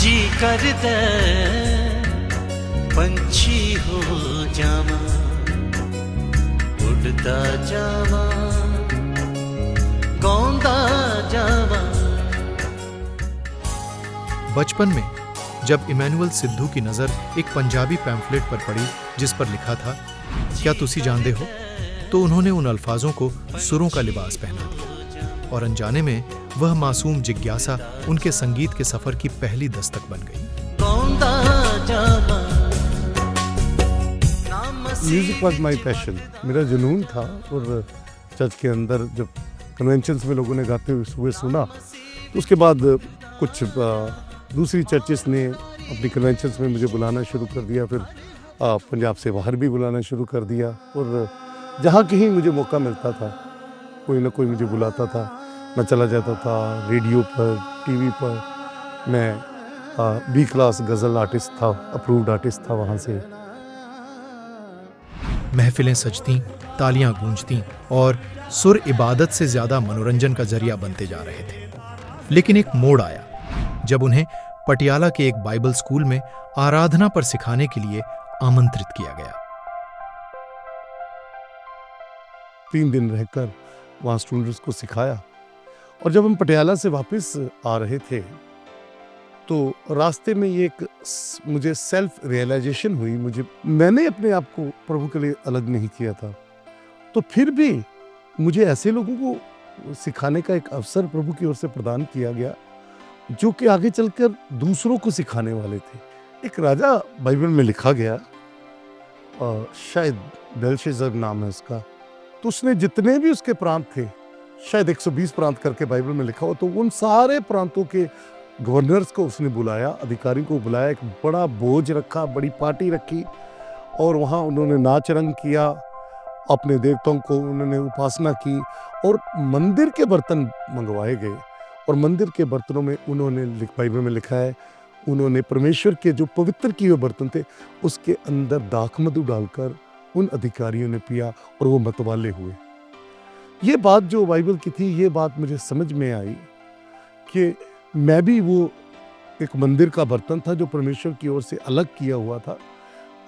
जी करदा पंछी हो जावा, उड़दा जावा, गाउंदा जावा। बचपन में जब इमैनुअल सिद्धू की नजर एक पंजाबी पैम्फलेट पर पड़ी जिस पर लिखा था क्या तुसी जानदे हो, तो उन्होंने उन अल्फाजों को सुरों का लिबास पहना दिया और अनजाने में वह मासूम जिज्ञासा उनके संगीत के सफर की पहली दस्तक बन गई। म्यूजिक वॉज माई पैशन, मेरा जुनून था। और चर्च के अंदर जब कन्वेंशंस में लोगों ने गाते हुए सुना, तो उसके बाद कुछ दूसरी चर्चेस ने अपनी कन्वेंशंस में मुझे बुलाना शुरू कर दिया, फिर पंजाब से बाहर भी बुलाना शुरू कर दिया। और जहाँ कहीं मुझे मौका मिलता था कोई ना कोई मुझे बुलाता था, मैं चला जाता था। रेडियो पर, टीवी पर मैं बी क्लास गज़ल आर्टिस्ट था, अप्रूव्ड आर्टिस्ट था वहाँ से। महफिलें सजतीं, तालियां गूंजतीं और सुर इबादत से ज्यादा मनोरंजन का जरिया बनते जा रहे थे। लेकिन एक मोड़ आया जब उन्हें पटियाला के एक बाइबल स्कूल में आराधना पर सिखाने के लिए आमंत्रित किया गया। 3 दिन रहकर वहाँ स्टूडेंट्स को सिखाया। और जब हम पटियाला से वापस आ रहे थे तो रास्ते में ये एक मुझे सेल्फ रियलाइजेशन हुई। मैंने अपने आप को प्रभु के लिए अलग नहीं किया था, तो फिर भी मुझे ऐसे लोगों को सिखाने का एक अवसर प्रभु की ओर से प्रदान किया गया जो कि आगे चलकर दूसरों को सिखाने वाले थे। एक राजा बाइबल में लिखा गया, शायद बेलशेज़र नाम है उसका, तो उसने जितने भी उसके प्रांत थे, शायद 120 प्रांत करके बाइबल में लिखा हो, तो उन सारे प्रांतों के गवर्नर्स को उसने बुलाया, अधिकारियों को बुलाया, एक बड़ा भोज रखा, बड़ी पार्टी रखी और वहाँ उन्होंने नाच रंग किया, अपने देवताओं को उन्होंने उपासना की और मंदिर के बर्तन मंगवाए गए। और मंदिर के बर्तनों में उन्होंने बाइबल में लिखा है, उन्होंने परमेश्वर के जो पवित्र किए हुए बर्तन थे उसके अंदर दाख मधु डालकर उन अधिकारियों ने पिया और वो मतवाले हुए। ये बात जो बाइबल की थी, ये बात मुझे समझ में आई कि मैं भी वो एक मंदिर का बर्तन था जो परमेश्वर की ओर से अलग किया हुआ था,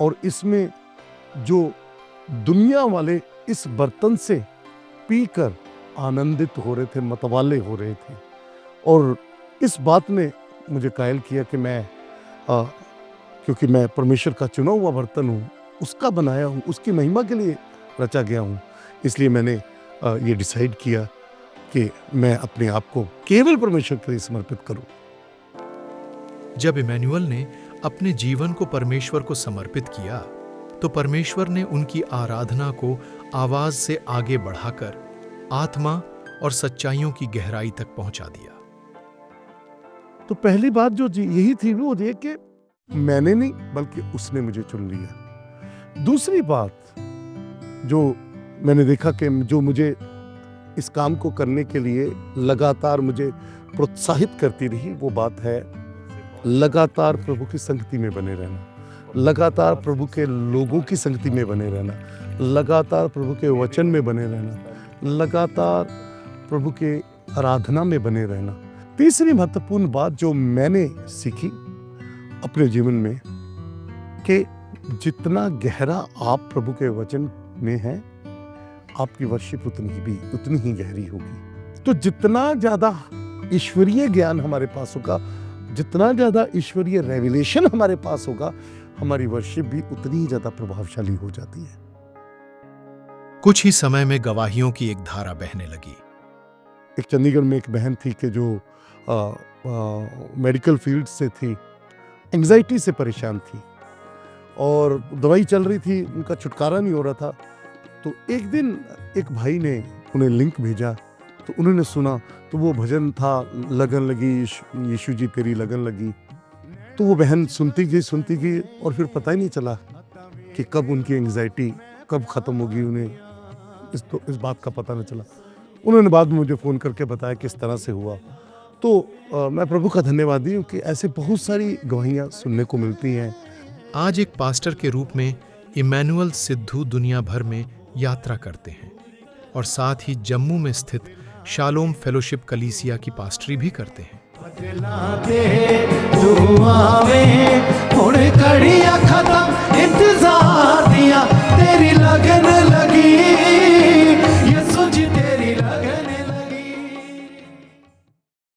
और इसमें जो दुनिया वाले इस बर्तन से पीकर आनंदित हो रहे थे, मतवाले हो रहे थे। और इस बात ने मुझे कायल किया कि मैं क्योंकि मैं परमेश्वर का चुना हुआ बर्तन हूँ, उसका बनाया हूँ, उसकी महिमा के लिए रचा गया हूँ, इसलिए मैंने ये डिसाइड किया कि मैं अपने आप को केवल परमेश्वर के लिए समर्पित करूं। जब इमैनुअल ने अपने जीवन को परमेश्वर को समर्पित किया तो परमेश्वर ने उनकी आराधना को आवाज से आगे बढ़ाकर आत्मा और सच्चाइयों की गहराई तक पहुंचा दिया। तो पहली बात जो यही थी वो ये कि मैंने नहीं बल्कि उसने मुझे चुन लिया। दूसरी बात जो मैंने देखा कि जो मुझे इस काम को करने के लिए लगातार मुझे प्रोत्साहित करती रही, वो बात है लगातार प्रभु की संगति में बने रहना, लगातार प्रभु के लोगों की संगति में बने रहना, लगातार प्रभु के वचन में बने रहना, लगातार प्रभु के आराधना में बने रहना। तीसरी महत्वपूर्ण बात जो मैंने सीखी अपने जीवन में कि जितना गहरा आप प्रभु के वचन में हैं, आपकी वर्शिप उतनी ही गहरी होगी। तो जितना ज्यादा ईश्वरीय ज्ञान हमारे पास होगा, जितना ज्यादा ईश्वरीय रेवलेशन हमारे पास होगा, हमारी वर्शिप भी उतनी ही ज्यादा प्रभावशाली हो जाती है। कुछ ही समय में गवाहियों की एक धारा बहने लगी। एक चंडीगढ़ में एक बहन थी कि जो मेडिकल फील्ड से थी, एंग्जाइटी से परेशान थी और दवाई चल रही थी, उनका छुटकारा नहीं हो रहा था। तो एक दिन एक भाई ने उन्हें लिंक भेजा, तो उन्होंने सुना, तो वो भजन था लगन लगी यीशु जी तेरी लगन लगी। तो वो बहन सुनती गई और फिर पता ही नहीं चला कि कब उनकी एंग्जाइटी कब ख़त्म होगी, उन्हें इस बात का पता नहीं चला। उन्होंने बाद में मुझे फ़ोन करके बताया किस तरह से हुआ। तो मैं प्रभु का धन्यवादी हूँ कि ऐसे बहुत सारी गवाहियाँ सुनने को मिलती हैं। आज एक पास्टर के रूप में इमैनुअल सिद्धू दुनिया भर में यात्रा करते हैं और साथ ही जम्मू में स्थित शालोम फेलोशिप कलीसिया की पास्टरी भी करते हैं। तू आवे हुण घड़िया खत्म इंतजार